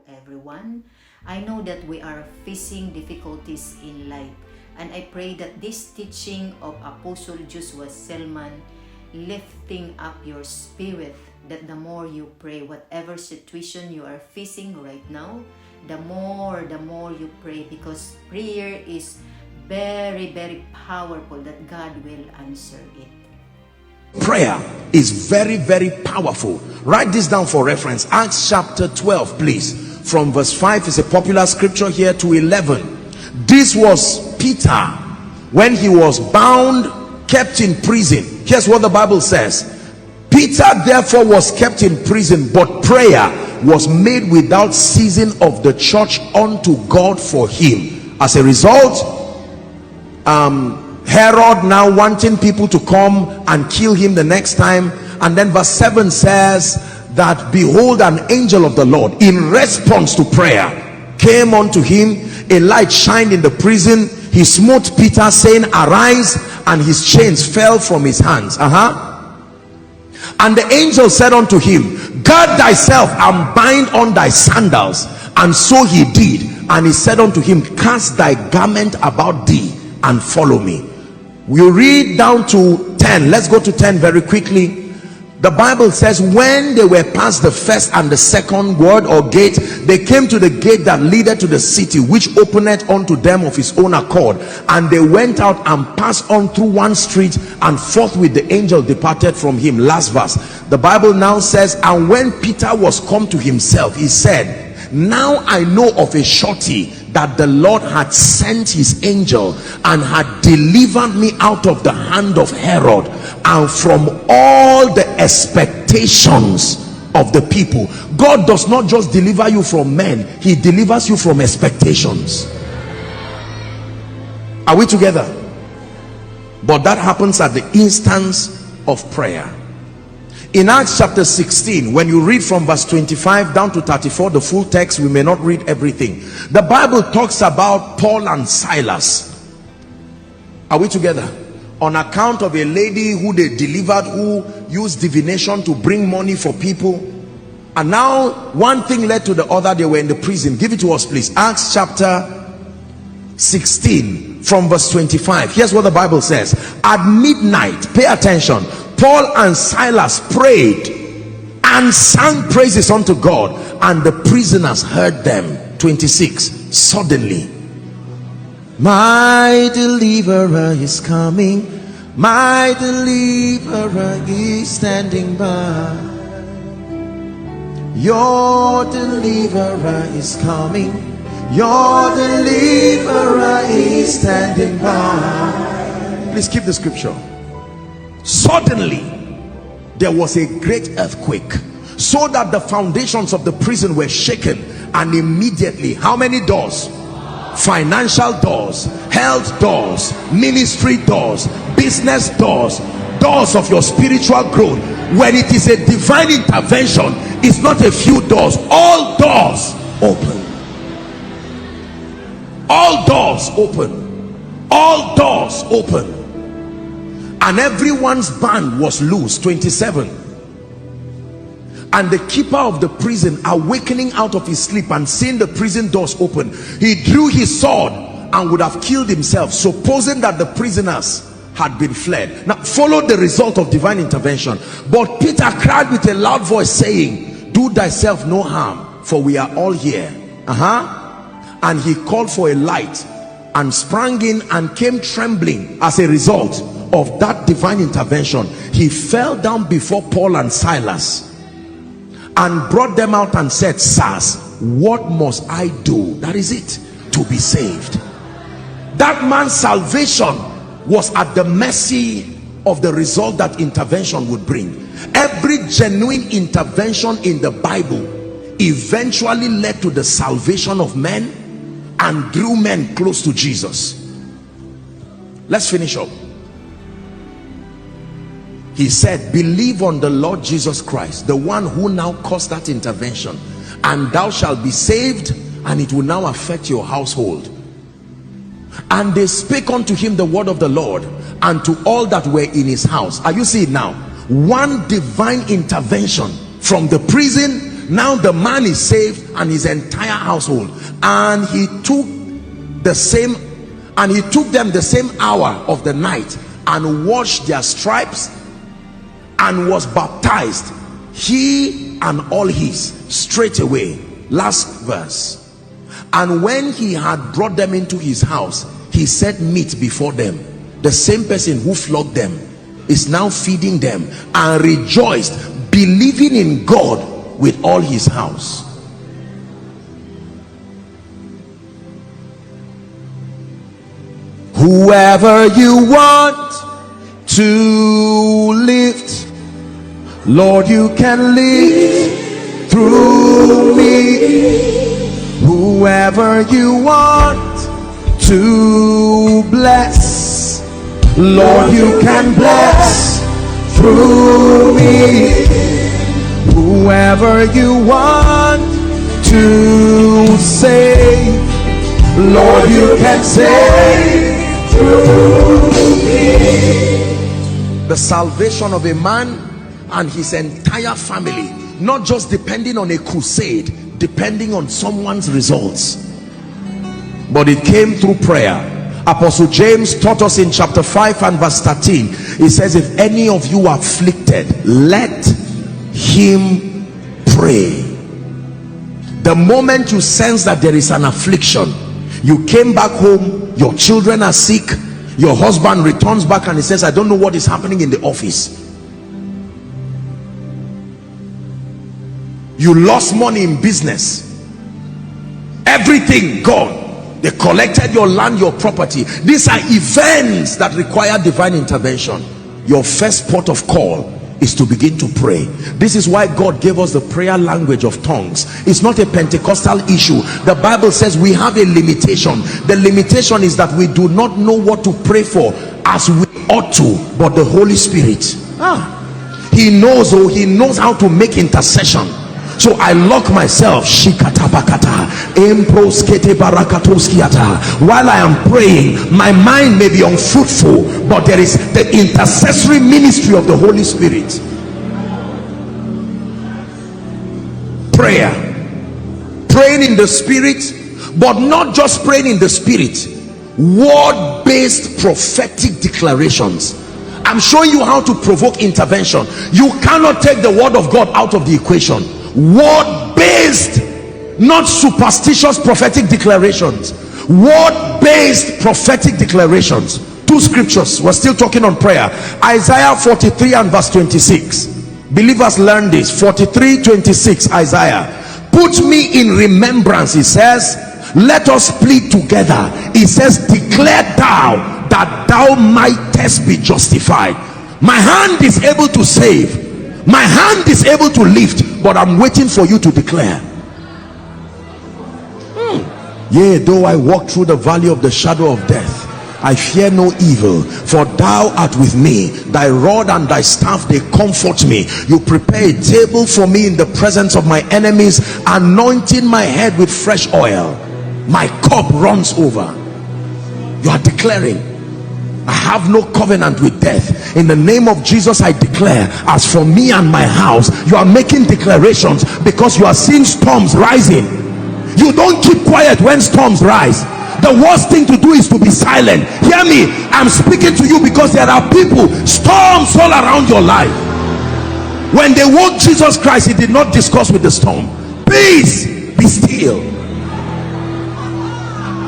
everyone. I know that we are facing difficulties in life, and I pray that this teaching of Apostle Joshua Selman lifting up your spirit, that the more you pray, whatever situation you are facing right now, the more you pray, because prayer is very, very powerful, that God will answer it. Prayer is very, very powerful. Write this down for reference. Acts chapter 12, please. From verse 5 is a popular scripture here to 11. This was Peter when he was bound, kept in prison. Here's what the Bible says. Peter therefore was kept in prison, but prayer was made without ceasing of the church unto God for him. As a result, Herod now wanting people to come and kill him the next time, and then verse 7 says that behold, an angel of the Lord in response to prayer came unto him. A light shined in the prison. He smote Peter, saying, arise, and his chains fell from his hands. And the angel said unto him, gird thyself and bind on thy sandals. And so he did. And he said unto him, cast thy garment about thee and follow me. We'll read down to 10. Let's go to 10 very quickly. The Bible says, when they were past the first and the second ward or gate, they came to the gate that leaded to the city, which openeth unto them of his own accord. And they went out and passed on through one street, and forthwith the angel departed from him. Last verse. The Bible now says, and when Peter was come to himself, he said, now I know of a surety that the Lord had sent his angel and had delivered me out of the hand of Herod and from all the expectations of the people. God does not just deliver you from men, he delivers you from expectations. Are we together? But that happens at the instance of prayer. In Acts chapter 16, when you read from verse 25 down to 34, the full text, we may not read everything. The Bible talks about Paul and Silas. Are we together? On account of a lady who they delivered, who used divination to bring money for people. And now one thing led to the other. They were in the prison. Give it to us, please. Acts chapter 16 from verse 25. Here's what the Bible says. At midnight, pay attention, Paul and Silas prayed and sang praises unto God, and the prisoners heard them. 26. Suddenly, my deliverer is coming, my deliverer is standing by. Your deliverer is coming, your deliverer is standing by. Please keep the scripture. Suddenly there was a great earthquake, so that the foundations of the prison were shaken, and immediately, how many doors? Financial doors, health doors, ministry doors, business doors, doors of your spiritual growth. When it is a divine intervention, it's not a few doors, all doors open. All doors open. All doors open. And everyone's band was loose. 27. And the keeper of the prison, awakening out of his sleep and seeing the prison doors open, he drew his sword and would have killed himself, supposing that the prisoners had been fled. Now follow the result of divine intervention. But Peter cried with a loud voice, saying, do thyself no harm, for we are all here. And he called for a light and sprang in and came trembling. As a result of that divine intervention, he fell down before Paul and Silas and brought them out and said, sirs, what must I do, that is it, to be saved? That man's salvation was at the mercy of the result that intervention would bring. Every genuine intervention in the Bible eventually led to the salvation of men and drew men close to Jesus. Let's finish up. He said, believe on the Lord Jesus Christ, the one who now caused that intervention, and thou shalt be saved, and it will now affect your household. And they spake unto him the word of the Lord, and to all that were in his house. Are you seeing now? One divine intervention from the prison Now the man is saved and his entire household, and he took them the same hour of the night and washed their stripes and was baptized, he and all his, straightway. Last verse. And when he had brought them into his house, he set meat before them. The same person who flogged them is now feeding them, and rejoiced, believing in God with all his house. Whoever you want to lift, Lord, you can lift through me. Whoever you want to bless, Lord, you can bless through me. Whoever you want to save, Lord, you can save through me. The salvation of a man and his entire family, not just depending on a crusade, depending on someone's results, but it came through prayer. Apostle James taught us in chapter 5 and verse 13. He says, if any of you are afflicted, let him pray. The moment you sense that there is an affliction, you came back home, your children are sick, your husband returns back and he says, I don't know what is happening in the office. You lost money in business, everything gone. They collected your land, your property. These are events that require divine intervention. Your first port of call is to begin to pray. This is why God gave us the prayer language of tongues. It's not a Pentecostal issue. The Bible says we have a limitation. The limitation is that we do not know what to pray for as we ought to, but the Holy Spirit, he knows how to make intercession. So I lock myself while I am praying. My mind may be unfruitful, but there is the intercessory ministry of the Holy Spirit. Prayer, praying in the spirit, but not just praying in the spirit, word-based prophetic declarations. I'm showing you how to provoke intervention. You cannot take the word of God out of the equation. Word-based, not superstitious prophetic declarations. Word-based prophetic declarations. Two scriptures. We're still talking on prayer. Isaiah 43 and verse 26. Believers learn this. 43:26. Isaiah, put me in remembrance, he says, let us plead together. He says, declare thou that thou mightest be justified. My hand is able to save, my hand is able to lift, but I'm waiting for you to declare. Yea, though I walk through the valley of the shadow of death, I fear no evil, for thou art with me. Thy rod and thy staff, they comfort me. You prepare a table for me in the presence of my enemies, anointing my head with fresh oil. My cup runs over. You are declaring, I have no covenant with death. In the name of Jesus, I declare, as for me and my house. You are making declarations because you are seeing storms rising. You don't keep quiet when storms rise. The worst thing to do is to be silent. Hear me, I'm speaking to you because there are people, storms all around your life. When they woke Jesus Christ, he did not discuss with the storm. Peace, be still.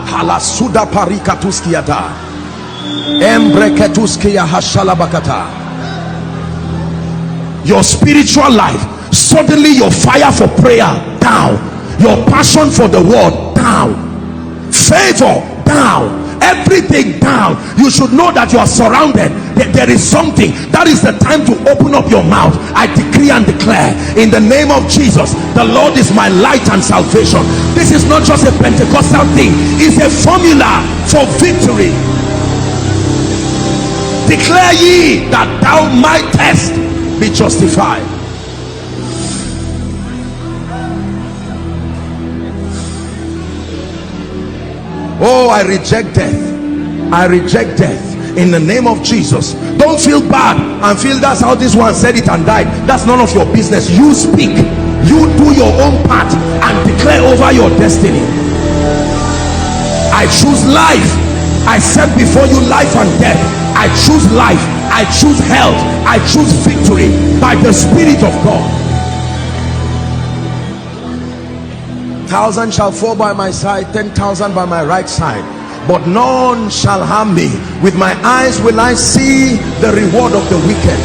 Halasuda parikatuskiata. Your spiritual life, suddenly your fire for prayer down, your passion for the word down, favor down, everything down. You should know that you are surrounded. There is something. That is the time to open up your mouth. I decree and declare in the name of Jesus, the Lord is my light and salvation. This is not just a Pentecostal thing, it's a formula for victory. Declare ye that thou mightest be justified. Oh, I reject death. I reject death in the name of Jesus. Don't feel bad and feel that's how this one said it and died. That's none of your business. You speak you do your own part and declare over your destiny. I choose life. I set before you life and death. I choose life. I choose health. I choose victory by the Spirit of God. 1,000 shall fall by my side, 10,000 by my right side, but none shall harm me. With my eyes will I see the reward of the wicked.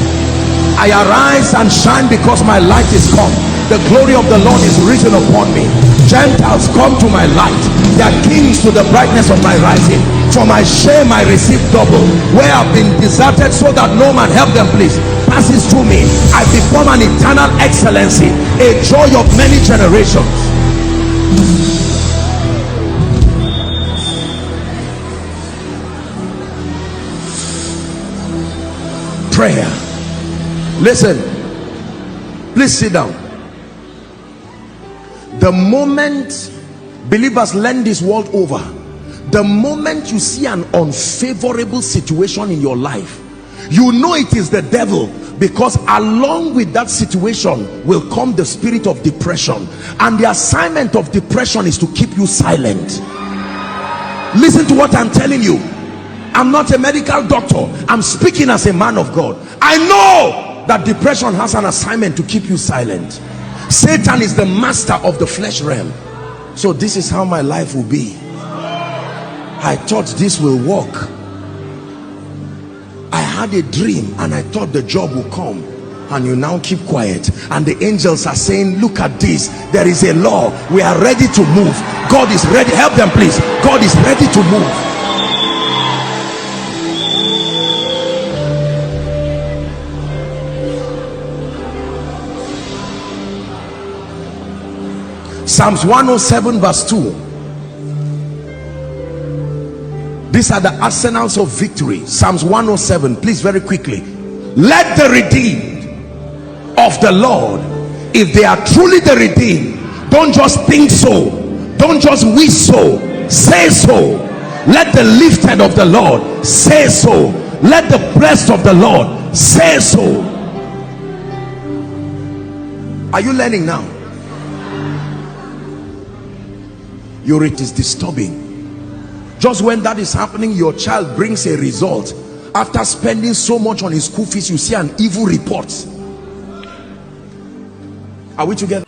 I arise and shine because my light is come. The glory of the Lord is risen upon me. Gentiles come to my light. They are kings to the brightness of my rising. For my shame I receive double. Where I've been deserted so that no man, help them please, passes through me, I become an eternal excellency, a joy of many generations. Prayer. Listen, please sit down. The moment believers learn this world over, the moment you see an unfavorable situation in your life, you know it is the devil, because along with that situation will come the spirit of depression, and the assignment of depression is to keep you silent. Listen to what I'm telling you. I'm not a medical doctor. I'm speaking as a man of God. I know that depression has an assignment to keep you silent. Satan is the master of the flesh realm. So this is how my life will be. I thought this will work. I had a dream and I thought the job will come, and you now keep quiet, and the angels are saying, look at this, there is a law, we are ready to move. God is ready. Help them please. God is ready to move. Psalms 107 verse 2. These are the arsenals of victory. Psalms 107, please, very quickly. Let the redeemed of the Lord, if they are truly the redeemed, don't just think so, don't just wish so, say so. Let the lifted of the Lord say so. Let the blessed of the Lord say so. Are you learning now? It is disturbing. Just when that is happening, your child brings a result. After spending so much on his school fees, you see an evil report. Are we together?